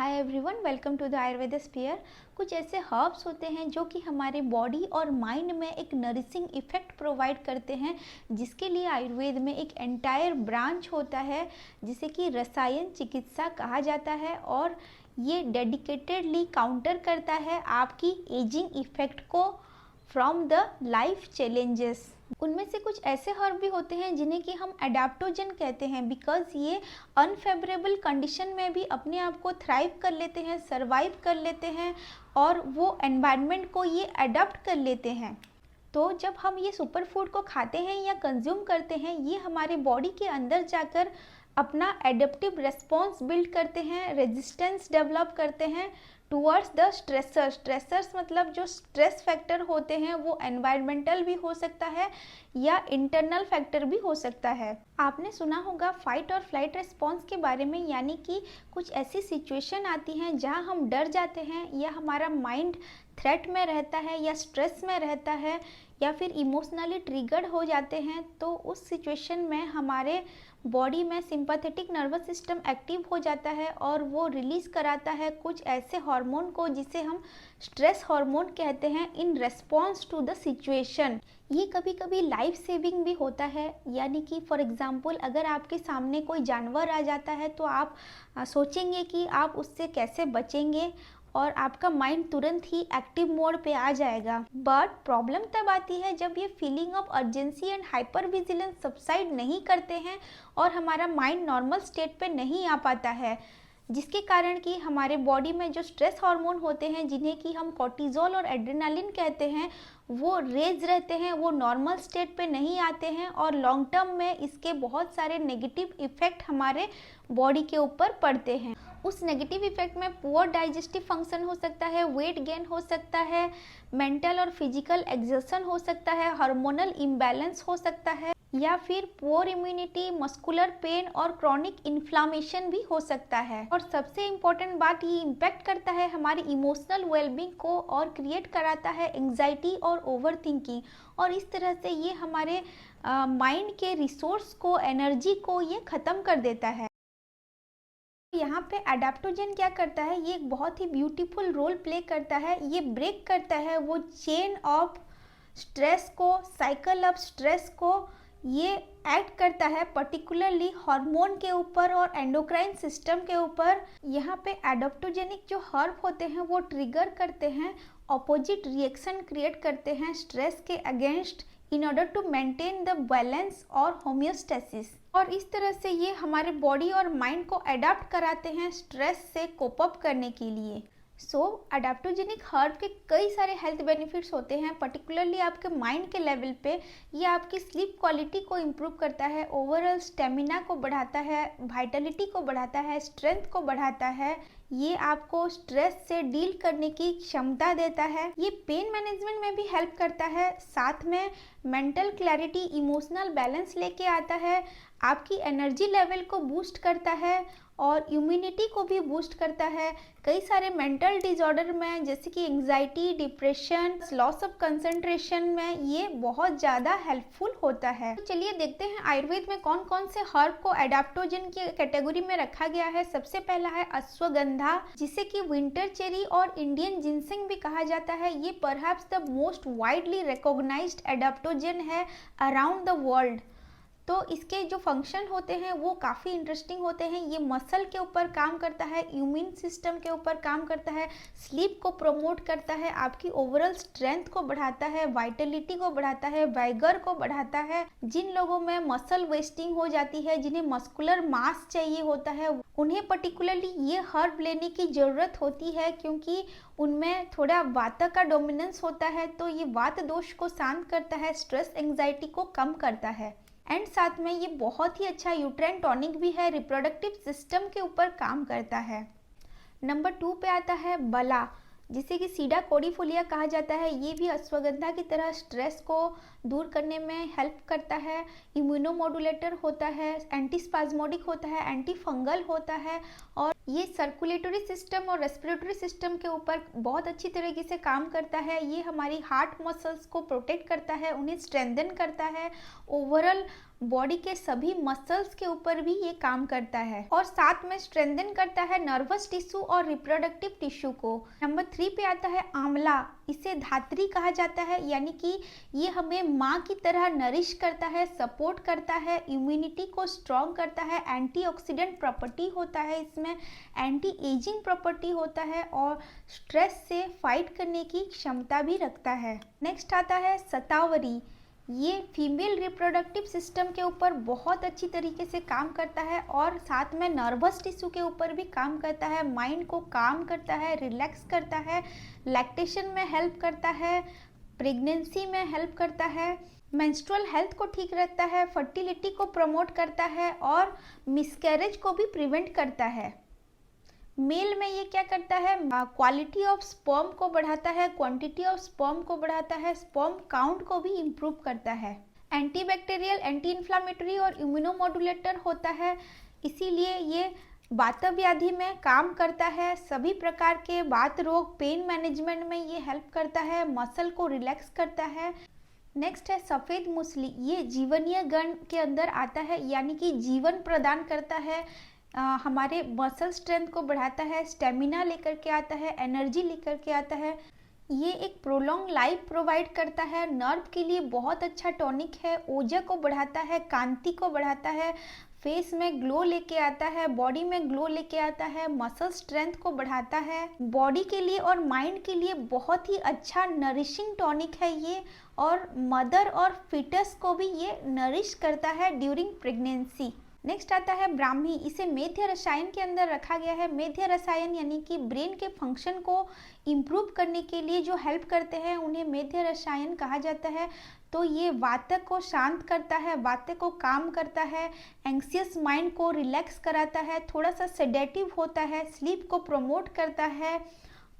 Hi everyone, welcome to the Ayurveda sphere. कुछ ऐसे herbs होते हैं जो कि हमारे बॉडी और माइंड में एक नरिशिंग इफेक्ट प्रोवाइड करते हैं, जिसके लिए आयुर्वेद में एक एंटायर ब्रांच होता है जिसे कि रसायन चिकित्सा कहा जाता है। और ये डेडिकेटेडली काउंटर करता है आपकी एजिंग इफेक्ट को फ्रॉम द लाइफ चैलेंजेस। उनमें से कुछ ऐसे हर्ब भी होते हैं जिन्हें कि हम एडाप्टोजन कहते हैं, बिकॉज ये अनफेवरेबल कंडीशन में भी अपने आप को थ्राइव कर लेते हैं, सर्वाइव कर लेते हैं और वो एनवायरनमेंट को ये अडॉप्ट कर लेते हैं। तो जब हम ये सुपर फूड को खाते हैं या कंज्यूम करते हैं, ये हमारे बॉडी के अंदर जाकर अपना एडेप्टिव रिस्पॉन्स बिल्ड करते हैं, रेजिस्टेंस डेवलप करते हैं टूवर्ड्स द स्ट्रेसर्स। स्ट्रेसर्स मतलब जो स्ट्रेस फैक्टर होते हैं वो एनवायरमेंटल भी हो सकता है या इंटरनल फैक्टर भी हो सकता है। आपने सुना होगा फाइट और फ्लाइट रिस्पॉन्स के बारे में, यानी कि कुछ ऐसी सिचुएशन आती हैं जहां हम डर जाते हैं या हमारा माइंड थ्रेट में रहता है या स्ट्रेस में रहता है या फिर इमोशनली ट्रिगर्ड हो जाते हैं। तो उस सिचुएशन में हमारे बॉडी में सिंपैथेटिक नर्वस सिस्टम एक्टिव हो जाता है और वो रिलीज कराता है कुछ ऐसे हार्मोन को जिसे हम स्ट्रेस हार्मोन कहते हैं in response to the situation. ये कभी कभी लाइफ सेविंग भी होता है, यानी कि फॉर एग्जांपल अगर आपके सामने कोई जानवर आ जाता है तो आप सोचेंगे कि आप उससे कैसे बचेंगे और आपका माइंड तुरंत ही एक्टिव मोड पे आ जाएगा। बट प्रॉब्लम तब आती है जब ये feeling of urgency and hyper vigilance subside नहीं करते हैं और हमारा माइंड नॉर्मल स्टेट पे नहीं आ पाता है, जिसके कारण कि हमारे बॉडी में जो स्ट्रेस हार्मोन होते हैं जिन्हें कि हम कॉर्टिजोल और एड्रेनालिन कहते हैं वो रेज रहते हैं, वो नॉर्मल स्टेट पे नहीं आते हैं और लॉन्ग टर्म में इसके बहुत सारे नेगेटिव इफेक्ट हमारे बॉडी के ऊपर पड़ते हैं। उस नेगेटिव इफेक्ट में पुअर डाइजेस्टिव फंक्शन हो सकता है, वेट गेन हो सकता है, मेंटल और फिजिकल एग्जर्शन हो सकता है, हार्मोनल इम्बैलेंस हो सकता है या फिर पुअर इम्यूनिटी, मस्कुलर पेन और क्रॉनिक इन्फ्लामेशन भी हो सकता है। और सबसे इम्पोर्टेंट बात, ये इम्पैक्ट करता है हमारी इमोशनल वेलबींग को और क्रिएट कराता है एंग्जाइटी और ओवर थिंकिंग। और इस तरह से ये हमारे माइंड के रिसोर्स को, एनर्जी को ये ख़त्म कर देता है। यहाँ पे एडाप्टोजन क्या करता है, ये एक बहुत ही ब्यूटीफुल रोल प्ले करता है। ये ब्रेक करता है वो चेन ऑफ स्ट्रेस को, साइकिल ऑफ स्ट्रेस को। ये एक्ट करता है पर्टिकुलरली हार्मोन के ऊपर और एंडोक्राइन सिस्टम के ऊपर। यहाँ पे एडाप्टोजेनिक जो हर्ब होते हैं वो ट्रिगर करते हैं, ऑपोजिट रिएक्शन क्रिएट करते हैं स्ट्रेस के against in order to maintain the balance और होम्योस्टेसिस। और इस तरह से ये हमारे बॉडी और माइंड को अडॉप्ट कराते हैं स्ट्रेस से कोप अप करने के लिए। एडाप्टोजेनिक हर्ब के कई सारे हेल्थ बेनिफिट्स होते हैं, पर्टिकुलरली आपके माइंड के लेवल पे। ये आपकी स्लीप क्वालिटी को इम्प्रूव करता है, ओवरऑल स्टेमिना को बढ़ाता है, वाइटलिटी को बढ़ाता है, स्ट्रेंथ को बढ़ाता है। ये आपको स्ट्रेस से डील करने की क्षमता देता है। ये पेन मैनेजमेंट में भी हेल्प करता है, साथ में मेंटल क्लैरिटी, इमोशनल बैलेंस लेके आता है, आपकी एनर्जी लेवल को बूस्ट करता है और इम्यूनिटी को भी बूस्ट करता है। कई सारे मेंटल डिसऑर्डर में जैसे कि anxiety, depression, loss of concentration में ये बहुत ज़्यादा हेल्पफुल होता है। तो चलिए देखते हैं आयुर्वेद में कौन कौन से हर्ब को एडाप्टोजन की कैटेगरी में रखा गया है। सबसे पहला है अश्वगंधा, जिसे कि विंटर चेरी और इंडियन जिनसिंग भी कहा जाता है। ये perhaps the most widely recognised adaptogen है अराउंड द वर्ल्ड। तो इसके जो फंक्शन होते हैं वो काफ़ी इंटरेस्टिंग होते हैं। ये मसल के ऊपर काम करता है, इम्यून सिस्टम के ऊपर काम करता है, स्लीप को प्रमोट करता है, आपकी ओवरऑल स्ट्रेंथ को बढ़ाता है, वाइटलिटी को बढ़ाता है, वाइगर को बढ़ाता है। जिन लोगों में मसल वेस्टिंग हो जाती है, जिन्हें मस्कुलर मास चाहिए होता है, उन्हें पर्टिकुलरली ये हर्ब लेने की ज़रूरत होती है क्योंकि उनमें थोड़ा वात का डोमिनेंस होता है। तो ये वात दोष को शांत करता है, स्ट्रेस एंग्जाइटी को कम करता है एंड साथ में ये बहुत ही अच्छा यूट्राइन टॉनिक भी है, रिप्रोडक्टिव सिस्टम के ऊपर काम करता है। नंबर 2 पे आता है बला, जिसे कि सीडा कोडीफोलिया कहा जाता है। ये भी अश्वगंधा की तरह स्ट्रेस को दूर करने में हेल्प करता है, इम्यूनोमोडुलेटर होता है, एंटीस्पाज्मोडिक होता है, एंटी फंगल होता है और ये सर्कुलेटरी सिस्टम और रेस्पिरेटरी सिस्टम के ऊपर बहुत अच्छी तरीके से काम करता है। ये हमारी हार्ट मसल्स को प्रोटेक्ट करता है, उन्हें स्ट्रेंथन करता है, ओवरऑल बॉडी के सभी मसल्स के ऊपर भी ये काम करता है और साथ में स्ट्रेंथन करता है नर्वस टिश्यू और रिप्रोडक्टिव टिश्यू को। नंबर 3 पे आता है आंवला। इसे धात्री कहा जाता है, यानी कि ये हमें माँ की तरह नरिश करता है, सपोर्ट करता है, इम्यूनिटी को स्ट्रॉन्ग करता है, एंटीऑक्सीडेंट प्रॉपर्टी होता है, इसमें एंटी एजिंग प्रॉपर्टी होता है और स्ट्रेस से फाइट करने की क्षमता भी रखता है। नेक्स्ट आता है शतावरी। ये फीमेल रिप्रोडक्टिव सिस्टम के ऊपर बहुत अच्छी तरीके से काम करता है और साथ में नर्वस टिश्यू के ऊपर भी काम करता है, माइंड को काम करता है, रिलैक्स करता है, लैक्टेशन में हेल्प करता है, प्रेगनेंसी में हेल्प करता है, मेंस्ट्रुअल हेल्थ को ठीक रखता है, फर्टिलिटी को प्रमोट करता है और मिसकैरेज को भी प्रिवेंट करता है। मेल में ये क्या करता है, क्वालिटी ऑफ स्पर्म को बढ़ाता है, क्वांटिटी ऑफ स्पर्म को बढ़ाता है, स्पर्म काउंट को भी इम्प्रूव करता है, एंटीबैक्टीरियल, एंटी इन्फ्लामेटरी और इम्यूनोमोडुलेटर होता है, इसीलिए ये वात व्याधि में काम करता है, सभी प्रकार के वात रोग, पेन मैनेजमेंट में ये हेल्प करता है, मसल को रिलैक्स करता है। नेक्स्ट है सफ़ेद मूसली। ये जीवनीय गण के अंदर आता है, यानी कि जीवन प्रदान करता है, हमारे मसल स्ट्रेंथ को बढ़ाता है, स्टेमिना लेकर के आता है, एनर्जी लेकर के आता है। ये एक प्रोलॉन्ग लाइफ प्रोवाइड करता है, नर्व के लिए बहुत अच्छा टॉनिक है, ऊर्जा को बढ़ाता है, कांति को बढ़ाता है, फेस में ग्लो लेके आता है, बॉडी में ग्लो लेके आता है, मसल स्ट्रेंथ को बढ़ाता है, बॉडी के लिए और माइंड के लिए बहुत ही अच्छा नरिशिंग टॉनिक है ये, और मदर और फिटस को भी ये नरिश करता है ड्यूरिंग प्रेगनेंसी। नेक्स्ट आता है ब्राह्मी। इसे मेध्य रसायन के अंदर रखा गया है। मेध्य रसायन यानी कि ब्रेन के फंक्शन को इम्प्रूव करने के लिए जो हेल्प करते हैं उन्हें मेध्य रसायन कहा जाता है। तो ये वात को शांत करता है, वात को काम करता है, एंग्सियस माइंड को रिलैक्स कराता है, थोड़ा सा सेडेटिव होता है, स्लीप को प्रमोट करता है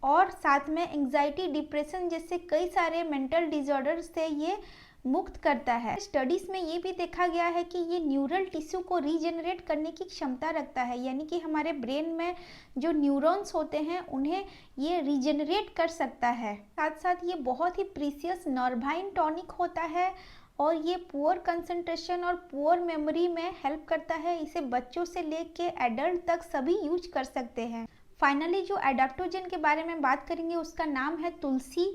और साथ में एंग्जाइटी, डिप्रेशन जैसे कई सारे मेंटल डिसऑर्डर से ये मुक्त करता है। स्टडीज में ये भी देखा गया है कि ये न्यूरल टिश्यू को रीजनरेट करने की क्षमता रखता है, यानी कि हमारे ब्रेन में जो न्यूरॉन्स होते हैं उन्हें ये रीजनरेट कर सकता है। साथ साथ ये बहुत ही प्रीसियस नर्वाइन टॉनिक होता है और ये पुअर कंसंट्रेशन और पुअर मेमोरी में हेल्प करता है। इसे बच्चों से लेके एडल्ट तक सभी यूज कर सकते हैं। फाइनली जो एडाप्टोजन के बारे में बात करेंगे उसका नाम है तुलसी,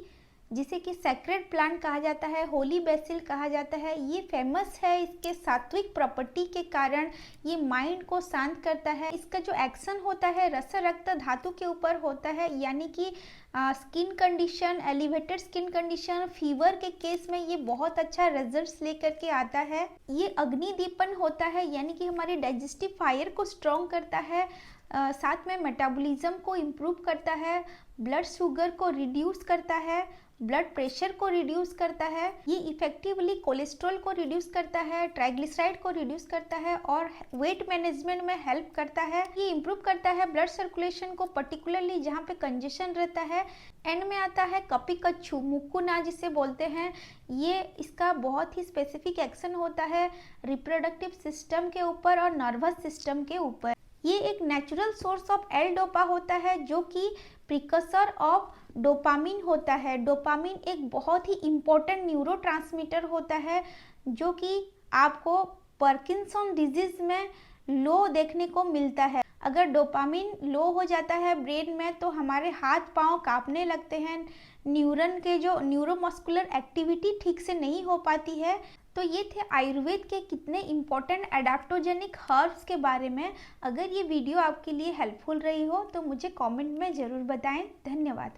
जिसे कि सेक्रेड प्लांट कहा जाता है, होली बेसिल कहा जाता है। ये फेमस है इसके सात्विक प्रॉपर्टी के कारण, ये माइंड को शांत करता है। इसका जो एक्शन होता है रस रक्त धातु के ऊपर होता है, यानी कि skin condition, elevated skin condition, fever के केस में ये बहुत अच्छा रिजल्ट्स लेकर के आता है। ये अग्निदीपन होता है, यानी कि हमारे डाइजेस्टिव फायर को स्ट्रॉन्ग करता है, साथ में मेटाबॉलिज्म को इम्प्रूव करता है, ब्लड शुगर को रिड्यूस करता है, ब्लड प्रेशर को रिड्यूस करता है, ये इफेक्टिवली कोलेस्ट्रॉल को रिड्यूस करता है, ट्राइग्लिसराइड को रिड्यूस करता है और वेट मैनेजमेंट में हेल्प करता है। ये इम्प्रूव करता है ब्लड सर्कुलेशन को, पर्टिकुलरली जहाँ पे कंजेशन रहता है। एंड में आता है कपिकच्छु, मुक्कुना जिसे बोलते हैं। ये इसका बहुत ही स्पेसिफिक एक्शन होता है रिप्रोडक्टिव सिस्टम के ऊपर और नर्वस सिस्टम के ऊपर। ये एक natural source of L dopa होता है जो कि प्रिकसर ऑफ डोपामिन होता है। डोपामिन एक बहुत ही इम्पोर्टेंट न्यूरोट्रांसमीटर होता है जो कि आपको पार्किंसन डिजीज में लो देखने को मिलता है। अगर डोपामिन लो हो जाता है ब्रेन में तो हमारे हाथ पांव कांपने लगते हैं, न्यूरन के जो न्यूरोमस्कुलर एक्टिविटी ठीक से नहीं हो पाती है। तो ये थे आयुर्वेद के कितने इम्पोर्टेंट एडाप्टोजेनिक हर्ब्स के बारे में। अगर ये वीडियो आपके लिए हेल्पफुल रही हो तो मुझे कमेंट में ज़रूर बताएं। धन्यवाद।